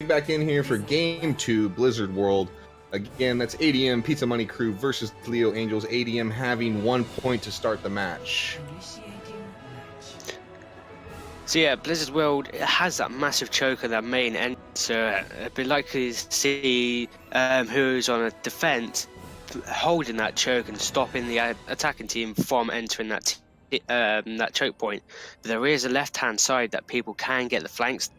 Back in here for Game 2, Blizzard World. Again, that's ADM Pizza Money Crew versus Leo Angels. ADM having 1 point to start the match. So yeah, Blizzard World has that massive choke at that main end, so it'd be likely to see who's on a defense holding that choke and stopping the attacking team from entering that that choke point. But there is a left-hand side that people can get the flanks.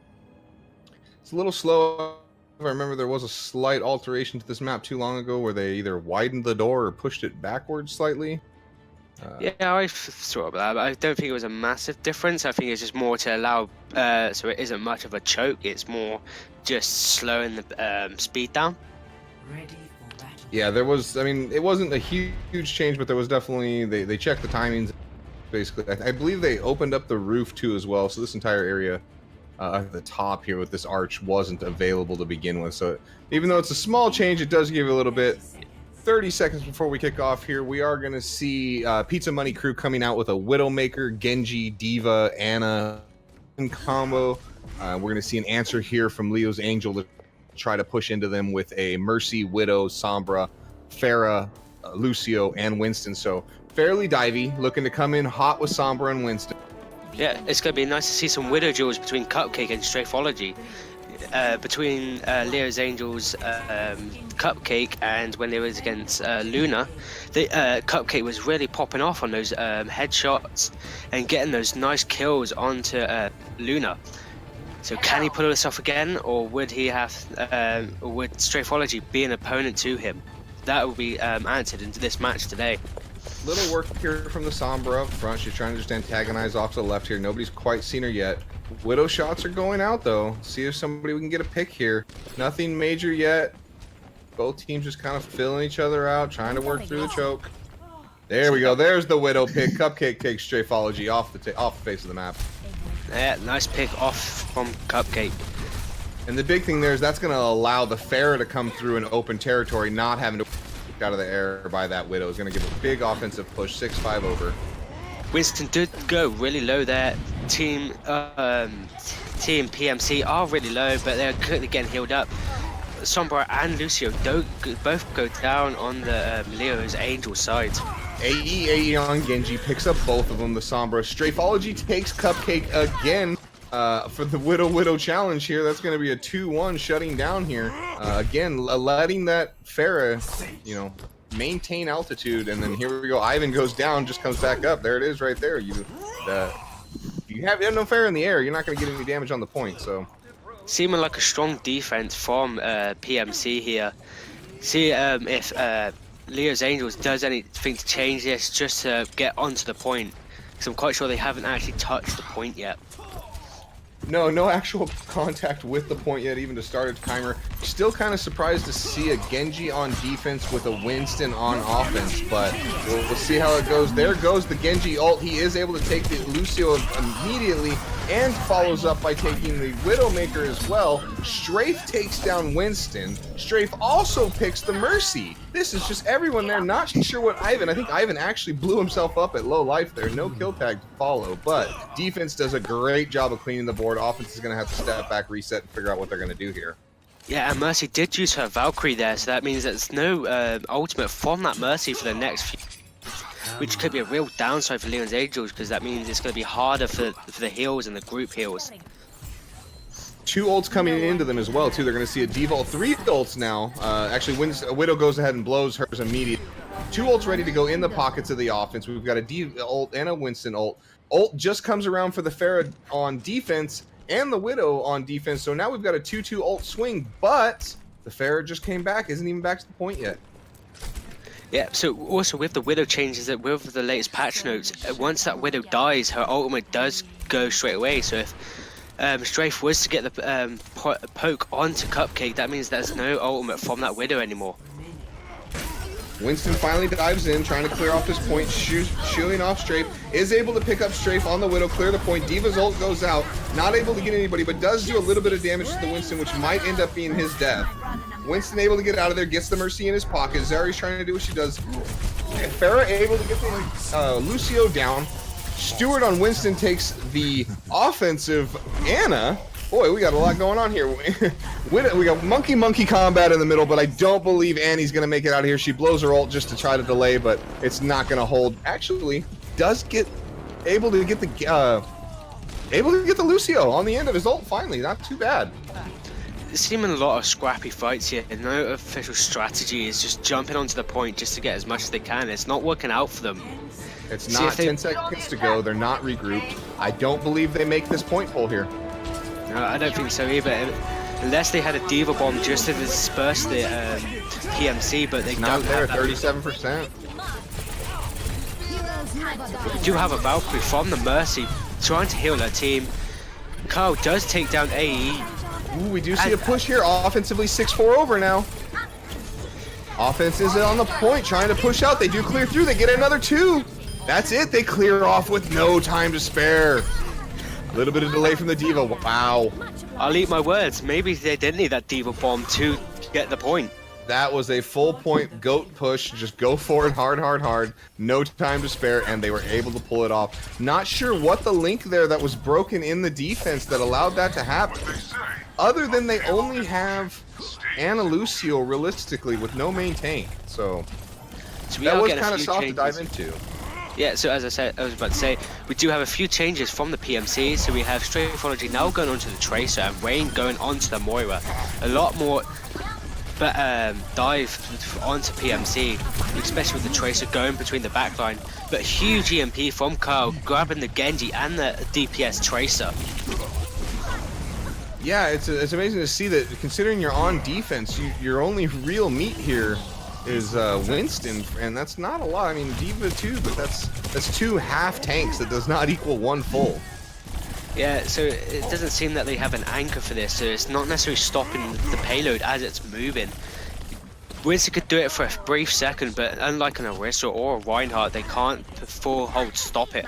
It's a little slow. I remember there was a slight alteration to this map too long ago where they either widened the door or pushed it backwards slightly. Yeah, I saw that, but I don't think it was a massive difference. I think it's just more to allow, so it isn't much of a choke. It's more just slowing the speed down. Yeah, there was, I mean, it wasn't a huge change, but there was definitely, they checked the timings, basically. I believe they opened up the roof too as well, so this entire area at the top here with this arch wasn't available to begin with. So even though it's a small change, it does give you a little bit. 30 seconds before we kick off here, we are going to see Pizza Money Crew coming out with a Widowmaker, Genji, Diva, Ana combo. We're going to see an answer here from Leo's Angel to try to push into them with a Mercy, Widow, Sombra, Pharah, Lucio, and Winston. So fairly divey, looking to come in hot with Sombra and Winston. Yeah, it's going to be nice to see some Widow duels between Cupcake and Strafology. Between Leo's Angels, Cupcake, and when they was against Luna, Cupcake was really popping off on those headshots and getting those nice kills onto Luna. So can he pull this off again, or would he have, or would Strafology be an opponent to him? That will be answered into this match today. Little work here from the Sombra up front. She's trying to just antagonize off to the left here. Nobody's quite seen her yet. Widow shots are going out though. See if somebody we can get a pick here. Nothing major yet. Both teams just kind of filling each other out, trying to work through the choke. There we go. There's the Widow pick. Cupcake takes Strafology off the face of the map. Yeah, nice pick off from Cupcake. And the big thing there is that's going to allow the Pharah to come through in open territory, not having to out of the air by that Widow. Is going to give a big offensive push, 6-5 over. Winston did go really low there. Team PMC are really low, but they're quickly getting healed up. Sombra and Lucio both go down on the Leo's Angel side. AE on Genji picks up both of them. The Sombra. Strafology takes Cupcake again for the Widow challenge here. That's going to be a 2-1 shutting down here. Again, letting that Pharah, maintain altitude, and then here we go. Ivan goes down, just comes back up. There it is, right there. You have no Pharah in the air, you're not going to get any damage on the point. So, seeming like a strong defense from PMC here. See if Leo's Angels does anything to change this, just to get onto the point, because I'm quite sure they haven't actually touched the point yet. No actual contact with the point yet, even to start a timer. Still kind of surprised to see a Genji on defense with a Winston on offense, but we'll see how it goes. There goes the Genji ult. He is able to take the Lucio immediately and follows up by taking the Widowmaker as well. Strafe takes down Winston. Strafe also picks the Mercy. This is just everyone there not sure what Ivan. I think Ivan actually blew himself up at low life there. No kill tag to follow, but defense does a great job of cleaning the board. Offense is going to have to step back, reset, and figure out what they're going to do here. Yeah, and Mercy did use her Valkyrie there, so that means there's no ultimate from that Mercy for the next few, which could be a real downside for Leon's Angels, because that means it's going to be harder for the heals and the group heals. 2 ults coming into them as well, too. They're going to see a Diva ult. 3 ults now. Actually, Widow goes ahead and blows hers immediately. 2 ults ready to go in the pockets of the offense. We've got a Diva ult and a Winston ult. Ult just comes around for the Pharah on defense and the Widow on defense. So now we've got a 2-2 ult swing, but the Pharah just came back. Isn't even back to the point yet. Yeah, so also with the Widow changes, that with the latest patch notes, once that Widow dies, her ultimate does go straight away. So if Strafe was to get the poke onto Cupcake, that means there's no ultimate from that Widow anymore. Winston finally dives in, trying to clear off this point, shooing off Strafe, is able to pick up Strafe on the Widow, clear the point. Diva's ult goes out, not able to get anybody, but does do a little bit of damage to the Winston, which might end up being his death. Winston able to get out of there, gets the Mercy in his pocket. Zari's trying to do what she does. Pharah able to get the Lucio down. Stewart on Winston takes the offensive Ana. Boy, we got a lot going on here. We got monkey combat in the middle, but I don't believe Annie's gonna make it out of here. She blows her ult just to try to delay, but it's not gonna hold. Actually, does get able to get the Lucio on the end of his ult finally. Not too bad. Seeming a lot of scrappy fights here. No official strategy is just jumping onto the point just to get as much as they can. It's not working out for them. It's not 10 seconds to go. They're not regrouped. I don't believe they make this point pull here. No, I don't think so either. Unless they had a Diva Bomb just to disperse the PMC, but they it's don't not there. have that. 37%. We do have a Valkyrie from the Mercy trying to heal their team. Carl does take down AE. Ooh, we do see a push here. Offensively, 6-4 over now. Offense is on the point, trying to push out. They do clear through. They get another 2. That's it. They clear off with no time to spare. A little bit of delay from the Diva. Wow. I'll eat my words. Maybe they didn't need that Diva Bomb to get the point. That was a full point goat push. Just go for it hard. No time to spare, and they were able to pull it off. Not sure what the link there that was broken in the defense that allowed that to happen. Other than they only have Ana Lucio realistically with no main tank. So that was kind of soft to dive into. Yeah, so as I was about to say, we do have a few changes from the PMC. So we have Straightology now going onto the Tracer and Rain going onto the Moira. A lot more dive onto PMC, especially with the Tracer going between the backline. But huge EMP from Carl, grabbing the Genji and the DPS Tracer. Yeah, it's amazing to see that considering you're on defense, your only real meat here is Winston, and that's not a lot. I mean, Diva too, but that's 2 half tanks. That does not equal 1 full. Yeah, so it doesn't seem that they have an anchor for this, so it's not necessarily stopping the payload as it's moving. Winston could do it for a brief second, but unlike an Orisa or a Reinhardt, they can't full hold stop it.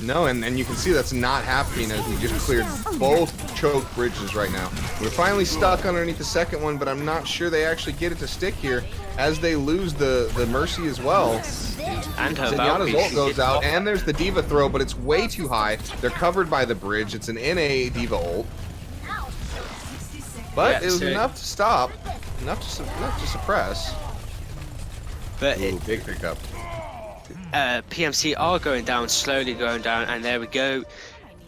No, and you can see that's not happening as we just cleared both choke bridges right now. We're finally stuck underneath the second one, but I'm not sure they actually get it to stick here as they lose the Mercy as well. And her Zenyatta's ult goes out, and there's the Diva throw, but it's way too high. They're covered by the bridge. It's an NA Diva ult. But it was enough to stop, enough to suppress. But ooh, big pickup. PMC are going down, slowly going down, and there we go.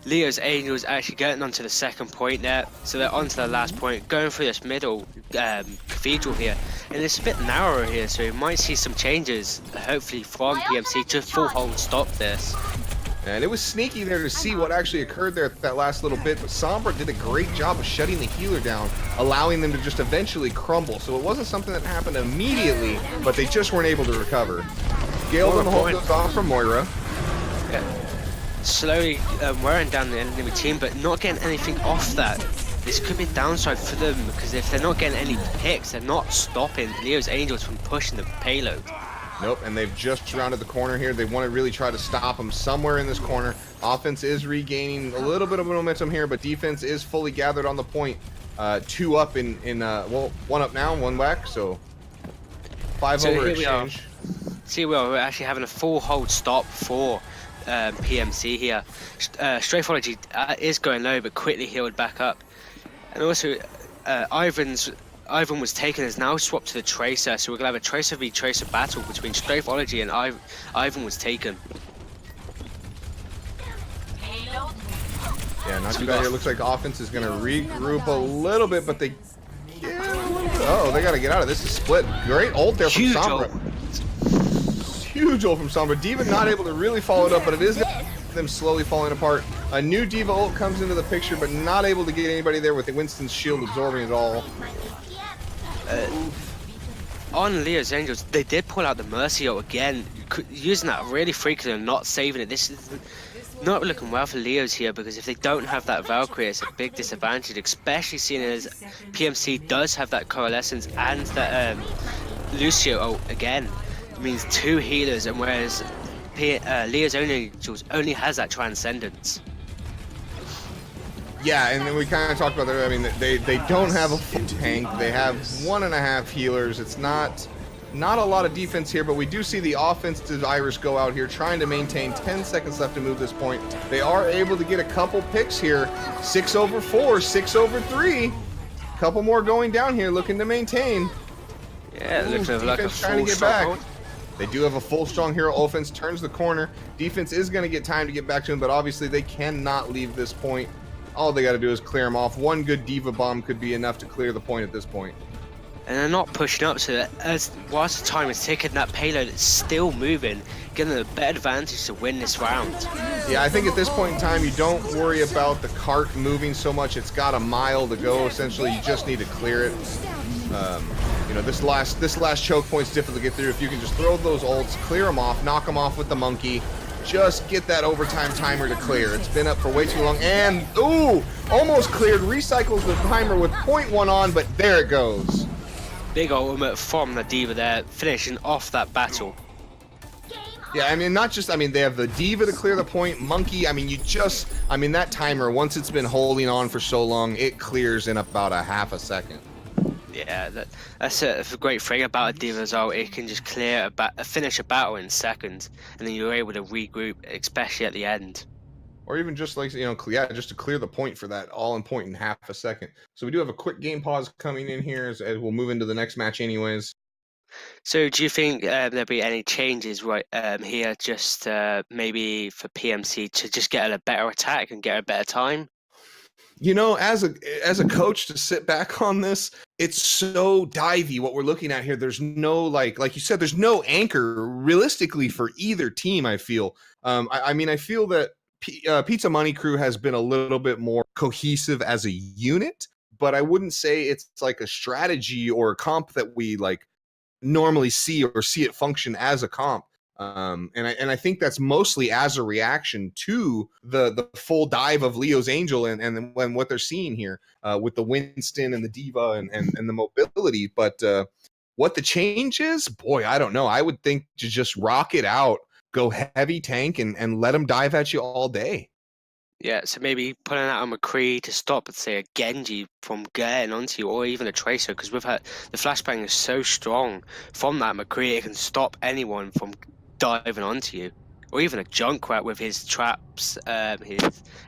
Leo's Angels actually getting onto the second point there, so they're onto the last point, going through this middle cathedral here, and it's a bit narrower here, so we might see some changes, hopefully from PMC to full hold stop this. And it was sneaky there to see what actually occurred there at that last little bit, but Sombra did a great job of shutting the healer down, allowing them to just eventually crumble. So it wasn't something that happened immediately, but they just weren't able to recover. Gale on the hold goes off from Moira. Yeah. Slowly wearing down the enemy team, but not getting anything off that. This could be a downside for them, because if they're not getting any picks, they're not stopping Leo's Angels from pushing the payload. Nope, and they've just rounded the corner here. They want to really try to stop them somewhere in this corner. Offense is regaining a little bit of momentum here, but defense is fully gathered on the point. 2 up well, 1 up now, 1 back, so 5 over exchange. See, we're actually having a full hold stop for PMC here. Straightology is going low, but quickly healed back up. And also, Ivan was taken, is now swapped to the Tracer, so we're going to have a Tracer v Tracer battle between Straightology and Ivan was taken. Yeah, not too bad here. Looks like offense is going to regroup a little bit, but they... Oh, they got to get out of this. Is split. Great ult there from Sombra. Huge ult from Sombra. Diva not able to really follow it up, but it is them slowly falling apart. A new Diva ult comes into the picture, but not able to get anybody there with Winston's shield absorbing it all. On Leo's Angels, they did pull out the Mercy ult again, using that really freakily and not saving it. This is not looking well for Leo's here, because if they don't have that Valkyrie, it's a big disadvantage, especially seeing as PMC does have that Coalescence and that Lucio ult again. It means 2 healers, and whereas Leo's Angels only has that Transcendence. Yeah, and then we kind of talked about that. I mean, they don't have a full tank. They have 1.5 healers. It's not Not a lot of defense here, but we do see the offensive Irish go out here trying to maintain 10 seconds left to move this point. They are able to get a couple picks here. 6 over 4, 6 over 3. Couple more going down here, looking to maintain. Yeah, it looks like a trying to get back. They do have a full strong hero. Offense turns the corner. Defense is going to get time to get back to him, but obviously they cannot leave this point. All they got to do is clear him off. One good Diva bomb could be enough to clear the point at this point. And they're not pushing up, so that whilst the time is ticking, that payload is still moving, giving them a better advantage to win this round. Yeah, I think at this point in time, you don't worry about the cart moving so much. It's got a mile to go. Essentially, you just need to clear it. You know, this last choke point's difficult to get through. If you can just throw those ults, clear them off, knock them off with the monkey, just get that overtime timer to clear. It's been up for way too long, and ooh, almost cleared. Recycles the timer with 0.1 on, but there it goes. Big ultimate from the Diva there, finishing off that battle. Yeah, I mean, not just, I mean, they have the Diva to clear the point, Monkey, I mean, that timer, once it's been holding on for so long, it clears in about a half a second. Yeah, that's a great thing about a Diva as well. It can just finish a battle in seconds, and then you're able to regroup, especially at the end. Or even just like, you know, yeah, just to clear the point for that all in point in half a second. So we do have a quick game pause coming in here as we'll move into the next match anyways. So do you think there'll be any changes here, just maybe for PMC to just get a better attack and get a better time? You know, as a coach, to sit back on this, it's so divey what we're looking at here. There's no, like you said, there's no anchor realistically for either team, I feel. I mean, I feel that Pizza Money Crew has been a little bit more cohesive as a unit, but I wouldn't say it's like a strategy or a comp that we like normally see or see it function as a comp. And I think that's mostly as a reaction to the full dive of Leo's Angel and what they're seeing here with the Winston and the Diva and the mobility. But what the change is, boy, I don't know. I would think to just rock it out, go heavy tank and let them dive at you all day. Yeah, so maybe putting out a McCree to stop, say, a Genji from getting onto you, or even a Tracer, because we've had the flashbang is so strong from that McCree, it can stop anyone from diving onto you, or even a Junkrat with his traps, his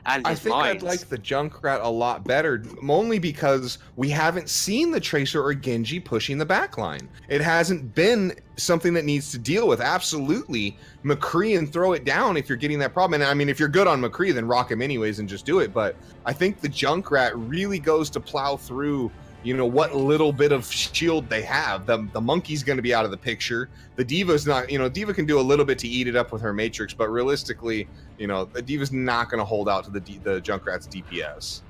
mines. I'd like the Junkrat a lot better, only because we haven't seen the Tracer or Genji pushing the backline. It hasn't been something that needs to deal with. Absolutely, McCree and throw it down if you're getting that problem. And I mean, if you're good on McCree, then rock him anyways and just do it. But I think the Junkrat really goes to plow through, you know, what little bit of shield they have. The Monkey's going to be out of the picture. The Diva's not, you know, Diva can do a little bit to eat it up with her Matrix, but realistically, you know, the Diva's not going to hold out to the Junkrat's DPS.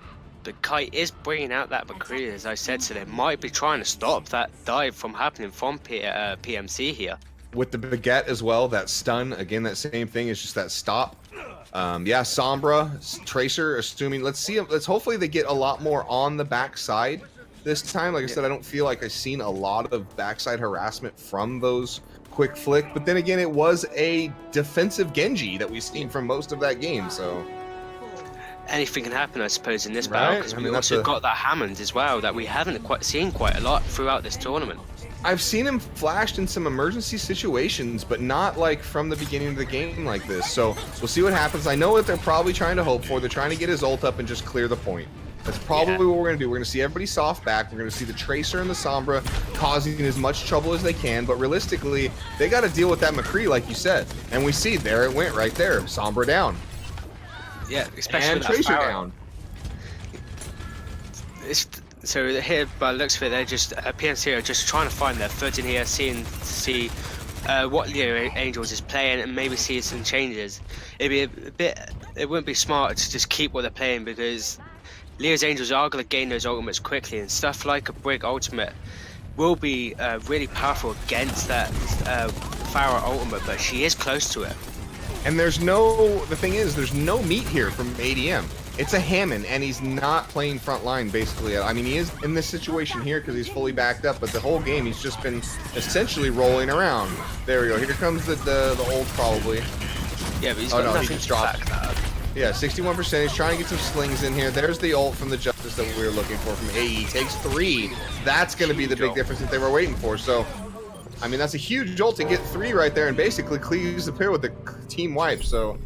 The Kite is bringing out that McCree, as I said, so they might be trying to stop that dive from happening from PMC here. With the Baguette as well, that stun, again, that same thing, is just that stop. Yeah, Sombra, Tracer, assuming, let's hopefully they get a lot more on the backside this time. Like I said, I don't feel like I've seen a lot of backside harassment from those quick flick, but then again, it was a defensive Genji that we've seen from most of that game, so anything can happen, I suppose, in this battle, because we also got that Hammond as well that we haven't seen quite a lot throughout this tournament. I've seen him flashed in some emergency situations, but not like from the beginning of the game like this, so we'll see what happens. I know what they're probably trying to hope for. They're trying to get his ult up and just clear the point. That's probably what we're going to do. We're going to see everybody soft back. We're going to see the Tracer and the Sombra causing as much trouble as they can, but realistically, they got to deal with that McCree, like you said. And we see, there it went right there. Sombra down. Yeah, especially and with Tracer that down. So here, by the looks of it, they're just PMC are just trying to find their footing here, see what Leo Angels is playing, and maybe see some changes. It wouldn't be smart to just keep what they're playing, because Leo's Angels are going to gain those ultimates quickly, and stuff like a Brig ultimate will be really powerful against that Pharah ultimate, but she is close to it. And the thing is, there's no meat here from ADM. It's a Hammond, and he's not playing front line, basically. I mean, he is in this situation here because he's fully backed up, but the whole game he's just been essentially rolling around. There we go. Here comes the ult, probably. Yeah, but he's got nothing to back that up. Yeah, 61%. He's trying to get some slings in here. There's the ult from the Justice that we were looking for from AE. Takes 3. That's going to be the big difference that they were waiting for. So I mean, that's a huge ult to get 3 right there and basically cleaves the pair with the team wipe. So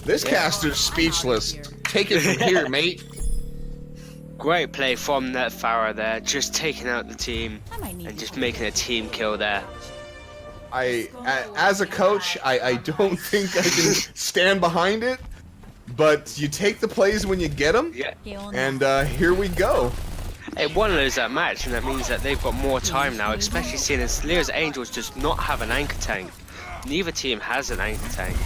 this caster's speechless. Take it from here, mate. Great play from that Farah there, just taking out the team and just making a team kill there. As a coach, I don't think I can stand behind it, but you take the plays when you get them, and here we go. Hey, one lose that match, and that means that they've got more time now, especially seeing as Leo's Angels does not have an anchor tank. Neither team has an anchor tank.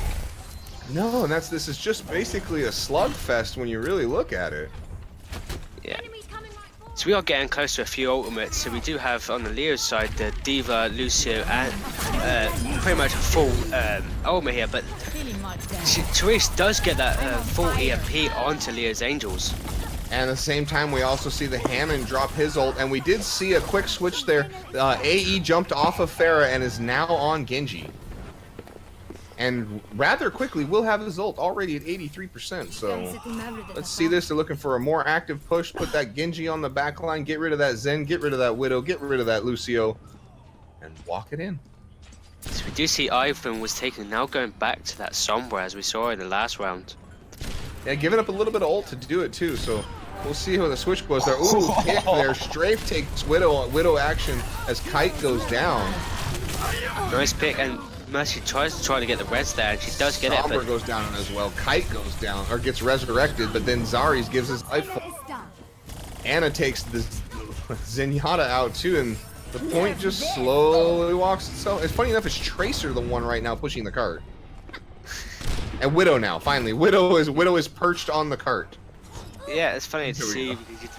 No, and this is just basically a slugfest when you really look at it. Yeah. So we are getting close to a few ultimates. So we do have on the Leo side the Diva, Lucio, and pretty much a full ultimate here. But Therese does get that full EMP onto Leo's Angels. And at the same time, we also see the Hammond drop his ult, and we did see a quick switch there. AE jumped off of Farah and is now on Genji. And rather quickly, we'll have his ult already at 83%. So let's see this. They're looking for a more active push. Put that Genji on the back line. Get rid of that Zen. Get rid of that Widow. Get rid of that Lucio. And walk it in. So we do see Ivan was taken, now going back to that Sombra as we saw in the last round. Yeah, giving up a little bit of ult to do it too. So we'll see how the switch goes there. Ooh, pick there. Strafe takes Widow action as Kite goes down. Nice pick, and Mercy tries to get the res there, and she does get Sombra it. But goes down as well. Kite goes down, or gets resurrected, but then Zari's gives his life. Anna takes the Zenyatta out too, and the point just slowly walks itself. It's funny enough, it's Tracer the one right now pushing the cart. And Widow now, finally. Widow is perched on the cart. Yeah, it's funny to see. You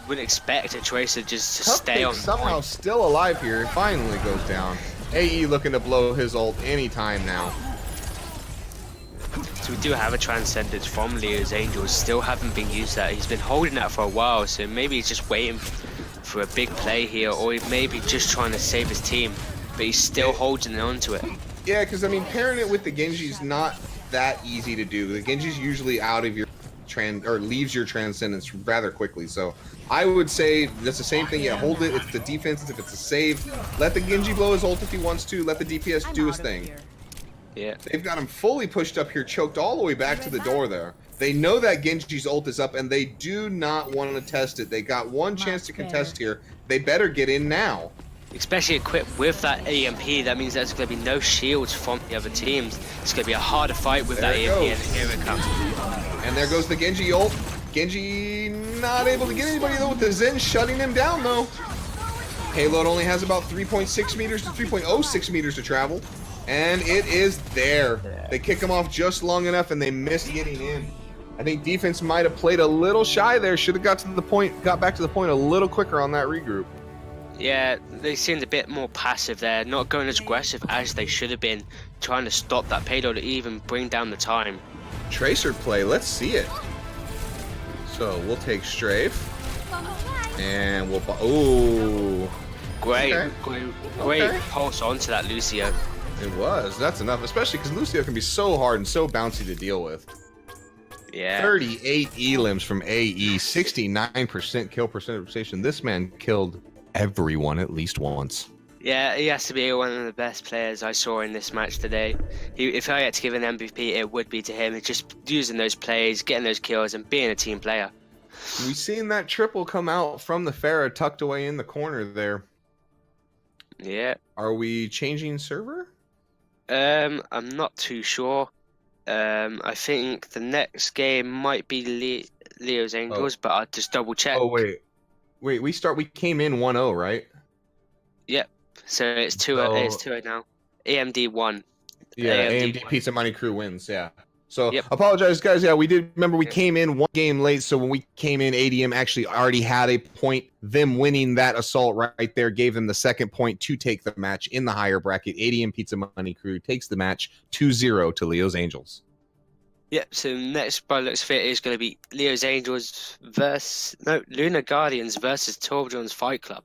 wouldn't expect a Tracer just to stay on. Somehow still alive here. It finally goes down. AE looking to blow his ult anytime now. So we do have a Transcendence from Leo's Angels. Still haven't been used that. He's been holding that for a while, so maybe he's just waiting for a big play here, or he may be just trying to save his team, but he's still holding on to it. Yeah, because I mean, pairing it with the Genji is not that easy to do. The Genji's usually out of your leaves your Transcendence rather quickly, so I would say that's the same thing. Yeah, hold it. It's the defense. If it's a save, let the Genji blow his ult if he wants to. Let the DPS do his thing. Yeah, they've got him fully pushed up here, choked all the way back to the door there. They know that Genji's ult is up, and they do not want to test it. They got one chance to contest here. They better get in now. Especially equipped with that EMP, that means there's going to be no shields from the other teams. It's going to be a harder fight with that EMP, and here it comes. And there goes the Genji ult. Genji not able to get anybody though with the Zen shutting him down though. Payload only has about 3.6 meters to 3.06 meters to travel. And it is there. They kick him off just long enough and they missed getting in. I think defense might have played a little shy there. Should have got back to the point a little quicker on that regroup. Yeah, they seemed a bit more passive there, not going as aggressive as they should have been, trying to stop that payload to even bring down the time. Tracer play, let's see it. So we'll take Strafe, and we'll. Ooh, great pulse onto that Lucio. It was. That's enough, especially because Lucio can be so hard and so bouncy to deal with. Yeah. 38 elims from AE, 69% kill percentage. This man killed everyone at least once. Yeah, he has to be one of the best players I saw in this match today. If I had to give an MVP, it would be to him. It's just using those plays, getting those kills, and being a team player. We've seen that triple come out from the Farah tucked away in the corner there. Yeah. Are we changing server? I'm not too sure. I think the next game might be Leo's Angels, but I'll just double check. Oh, wait, we came in 1-0, right? Yep. So it's 2-0. It's 2-0 now. AMD won. Yeah, AMD Pizza Money Crew wins. Yeah. So apologize, guys. Yeah, we did. Remember, we came in one game late. So when we came in, ADM actually already had a point. Them winning that assault right there gave them the second point to take the match in the higher bracket. ADM Pizza Money Crew takes the match 2-0 to Leo's Angels. Yep, so next by looks fit is going to be Leo's Angels versus Lunar Guardians versus Torbjorn's Fight Club.